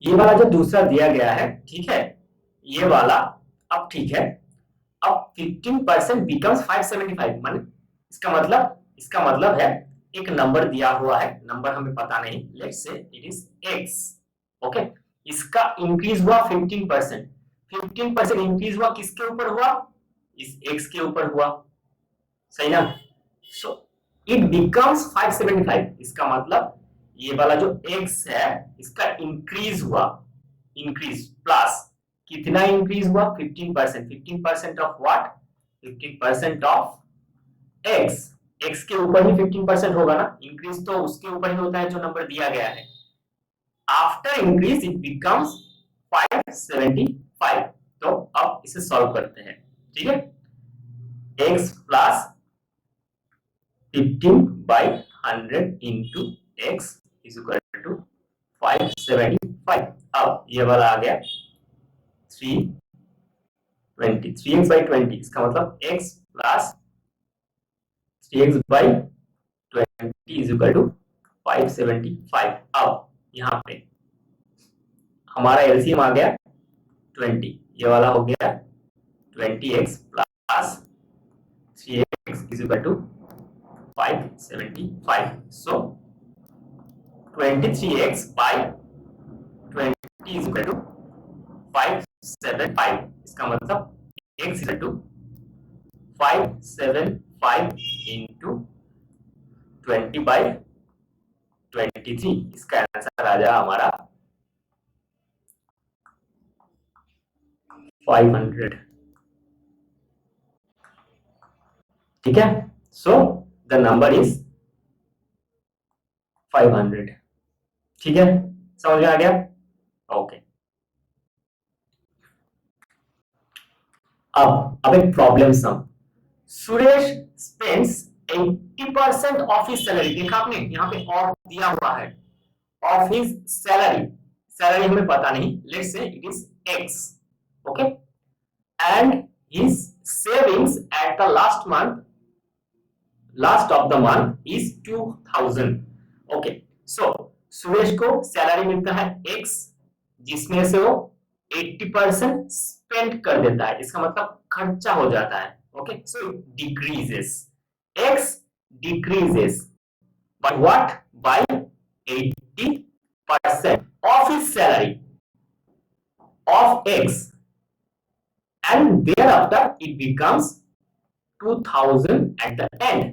ये वाला जो दूसरा दिया गया है, ठीक है, ये वाला, अब ठीक है, अब 15% बिकम्स 575, मान इसका मतलब है एक नंबर दिया हुआ है, नंबर हमें पता नहीं, let's say it is x, okay, इसका इंक्रीज हुआ 15%, 15% इंक्रीज हुआ, किसके ऊपर हुआ, इस x के ऊपर हुआ, सही ना। सो इट बिकम्स 575, इसका मतलब ये वाला जो x है इसका इंक्रीज हुआ, इंक्रीज प्लस, कितना इंक्रीज हुआ, 15%, 15% of what, 15% of x, x के ऊपर ही 15% होगा ना, इंक्रीज तो उसके ऊपर ही होता है जो नंबर दिया गया है, आफ्टर इंक्रीज इट बिकम्स 575। तो अब इसे सॉल्व करते हैं, ठीक है, x plus 15 by 100 into x is equal to 575। अब ये वाला आ गया 320, 3x बाई 20, इसका मतलब x plus 3x by 20 is equal to 575। अब यहाँ पे हमारा एलसीएम आ गया 20, ये वाला हो गया 20x plus 3x is equal to 575. So 23x by 20 is equal to 575. इसका मतलब x is equal to 575 into 20 by 23. इसका आंसर आ जाएगा हमारा 500, ठीक है। सो द नंबर इज 500, ठीक है, समझ में आ गया, ओके। अब एक problem sum, Suresh spends 80% of his salary, देखा आपने यहाँ पे ऑफ दिया हुआ है, ऑफ हिज सैलरी, सैलरी हमें पता नहीं, let's say it is x, okay, and his savings at the last of the month is 2000, okay. So Suresh को सैलरी मिलता है x, जिसमें से वो 80% स्पेंड कर देता है, इसका मतलब खर्चा हो जाता है, okay. So it decreases, x decreases by what, by 80% of his salary of x, and thereafter it becomes 2000 at the end,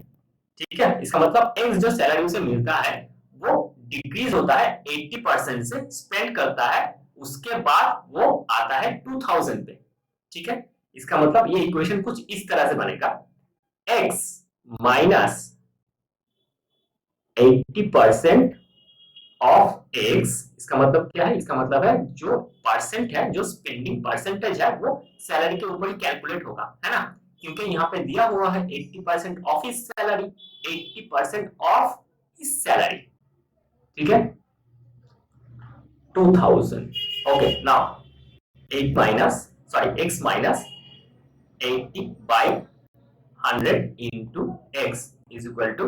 ठीक है। इसका मतलब x जो सैलरी उसे मिलता है वो डिक्रीज होता है 80% से, स्पेंड करता है, उसके बाद वो आता है 2000 पे, ठीक है। इसका मतलब ये इक्वेशन कुछ इस तरह से बनेगा, x माइनस 80% ऑफ x, इसका मतलब क्या है, इसका मतलब है जो परसेंट है, जो स्पेंडिंग परसेंटेज है वो सैलरी के ऊपर ही कैलकुलेट होगा, है ना, क्योंकि यहाँ पे दिया हुआ है 80% of his salary, 80% of his salary, ठीक है, 2000, okay. Now 8 minus, sorry x minus 80 by 100 into x is equal to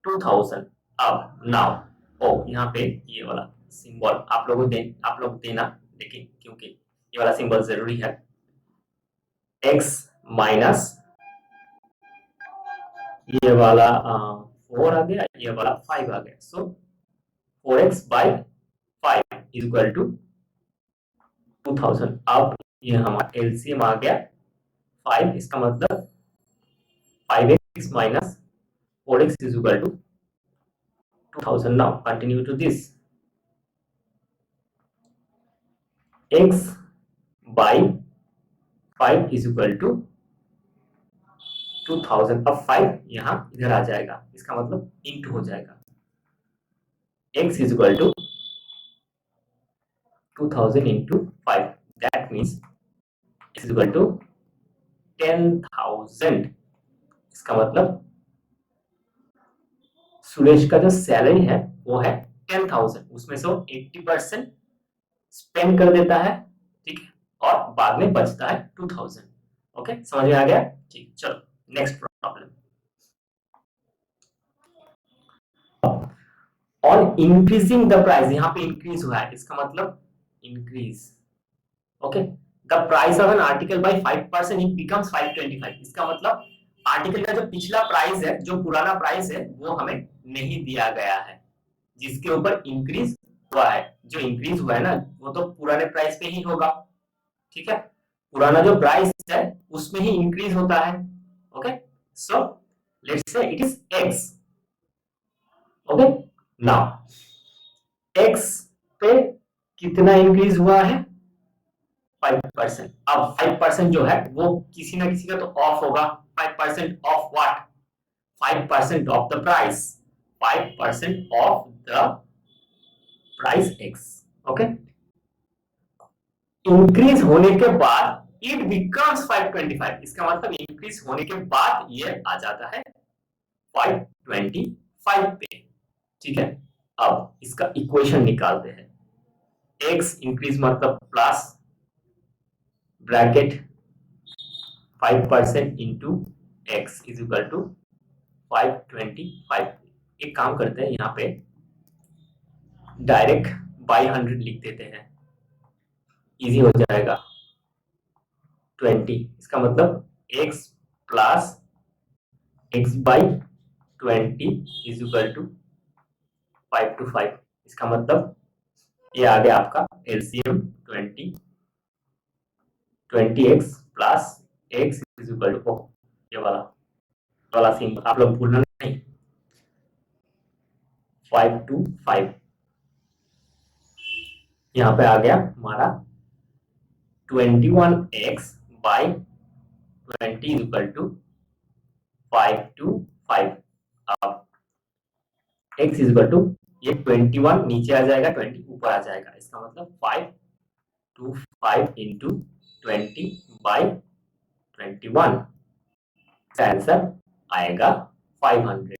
2000। अब नाउ यहाँ पे ये वाला सिंबल आप लोग देना, देखिए क्योंकि ये वाला सिंबल जरूरी है, x माइनस ये वाला 4 आ गया, ये वाला 5 आ गया, so 4x by 5 is equal to 2000। अब ये हमारा एलसीएम आ गया 5, इसका मतलब 5x minus 4x is equal to 2000। now continue to this, x by 5 is equal to 2000। अब 5 यहाँ इधर आ जाएगा, इसका मतलब इंटू हो जाएगा, x is equal to 2000 into 5, that means x is equal to 10,000। इसका मतलब सुरेश का जो सैलरी है वो है 10,000, उसमें से वो 80% स्पेंड कर देता है, ठीक है, और बाद में बचता है 2000, ओके, समझ में आ गया, ठीक। चलो next problem, on increasing the price, यहाँ पे इंक्रीज हुआ है, इसका मतलब increase, okay. The price of an article by 5% it becomes 525, इसका मतलब आर्टिकल का जो पिछला प्राइस है, जो पुराना प्राइस है, वो हमें नहीं दिया गया है, जिसके ऊपर इंक्रीज हुआ है। जो इंक्रीज हुआ है ना, वो तो पुराने प्राइस पे ही होगा, ठीक है। पुराना जो प्राइस है उसमें ही इंक्रीज होता है, okay. So let's say it is x, okay. Now x पे कितना इंक्रीज हुआ है, 5%। अब 5% जो है वो किसी ना किसी का तो ऑफ होगा। 5% of what, 5% of the price, 5% of the price x, okay. Increase होने के बाद इट बिकम्स 525, इसका मतलब इंक्रीज होने के बाद ये आ जाता है 525 पे, ठीक है। अब इसका इक्वेशन निकालते हैं। एक्स इंक्रीज मतलब plus bracket 5% into x is equal to 525। एक काम करते हैं, यहाँ पे डायरेक्ट बाई 100 लिख देते हैं, इजी हो जाएगा। 20, इसका मतलब x plus x by 20 is equal to 525। इसका मतलब ये आ गया आपका LCM 20x plus x is equal to, ये वाला सिंबल आप लोग भूलना नहीं, 525। यहाँ पे आ गया हमारा 21x by 20 is equal to 525। अब x इज इक्वल टू, ये 21 नीचे आ जाएगा, 20 ऊपर आ जाएगा, इसका मतलब 525 इंटू 20 बाई 21, आंसर आएगा 500।